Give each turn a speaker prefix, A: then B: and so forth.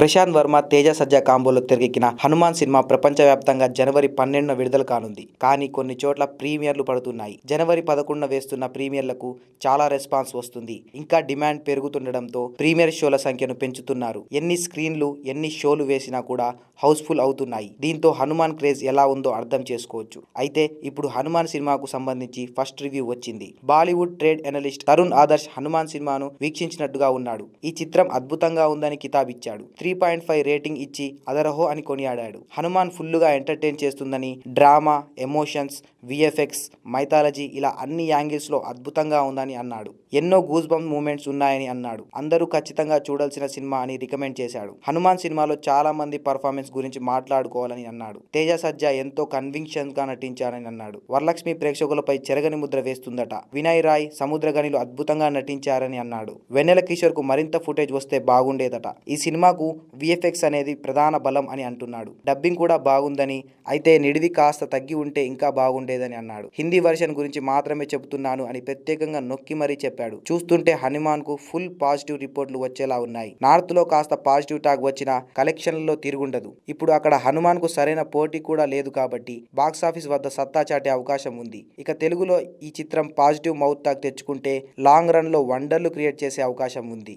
A: ప్రశాంత్ వర్మ, తేజ సజ్జా కాంబోలో తెరకెక్కిన హనుమాన్ సినిమా ప్రపంచవ్యాప్తంగా జనవరి 12న విడుదల కానుంది. కానీ కొన్ని చోట్ల ప్రీమియర్లు పడుతున్నాయి. జనవరి 11న వేస్తున్న ప్రీమియర్లకు చాలా రెస్పాన్స్ వస్తుంది. ఇంకా డిమాండ్ పెరుగుతుండడంతో ప్రీమియర్ షోల సంఖ్యను పెంచుతున్నారు. ఎన్ని స్క్రీన్లు, ఎన్ని షోలు వేసినా కూడా హౌస్ఫుల్ అవుతున్నాయి. దీంతో హనుమాన్ క్రేజ్ ఎలా ఉందో అర్థం చేసుకోవచ్చు. అయితే ఇప్పుడు హనుమాన్ సినిమాకు సంబంధించి ఫస్ట్ రివ్యూ వచ్చింది. బాలీవుడ్ ట్రేడ్ ఎనలిస్ట్ తరుణ్ ఆదర్శ్ హనుమాన్ సినిమాను వీక్షించినట్టుగా ఉన్నాడు. ఈ చిత్రం అద్భుతంగా ఉందని కితాబిచ్చాడు. 3.5 రేటింగ్ ఇచ్చి అదరహో అని కొనియాడాడు. హనుమాన్ ఫుల్లుగా ఎంటర్టైన్ చేస్తుందని, డ్రామా, ఎమోషన్స్, విఎఫ్ఎక్స్, మైథాలజీ ఇలా అన్ని యాంగిల్స్లో అద్భుతంగా ఉందని అన్నాడు. ఎన్నో గూస్ బంప్ మూమెంట్స్ ఉన్నాయని అన్నాడు. అందరూ ఖచ్చితంగా చూడాల్సిన సినిమా అని రికమెండ్ చేశాడు. హనుమాన్ సినిమాలో చాలా మంది పర్ఫార్మెన్స్ గురించి మాట్లాడుకోవాలని అన్నాడు. తేజ సజ్జా ఎంతో కన్విక్షన్ గా నటించారని అన్నాడు. వరలక్ష్మి ప్రేక్షకులపై చెరగని ముద్ర వేస్తుందట. వినయ్ రాయ్, సముద్రగనిలు అద్భుతంగా నటించారని అన్నాడు. వెన్నెల కిషోర్ కు మరింత ఫుటేజ్ వస్తే బాగుండేదట. ఈ సినిమాకు విఎఫ్ఎక్స్ అనేది ప్రధాన బలం అని అంటున్నాడు. డబ్బింగ్ కూడా బాగుందని, అయితే నిడివి కాస్త తగ్గి ఉంటే ఇంకా బాగుండేదని అన్నాడు. హిందీ వర్షన్ గురించి మాత్రమే చెబుతున్నాను అని ప్రత్యేకంగా నొక్కి మరీ చెప్పాడు. చూస్తుంటే హనుమాన్ కు ఫుల్ పాజిటివ్ రిపోర్ట్లు వచ్చేలా ఉన్నాయి. నార్త్ లో కాస్త పాజిటివ్ టాక్ వచ్చినా కలెక్షన్లలో తిరుగుండదు. ఇప్పుడు అక్కడ హనుమాన్ కు సరైన పోటీ కూడా లేదు కాబట్టి బాక్సాఫీస్ వద్ద సత్తా చాటే అవకాశం ఉంది. ఇక తెలుగులో ఈ చిత్రం పాజిటివ్ మౌత్ టాక్ తెచ్చుకుంటే లాంగ్ రన్ లో వండర్లు క్రియేట్ చేసే అవకాశం ఉంది.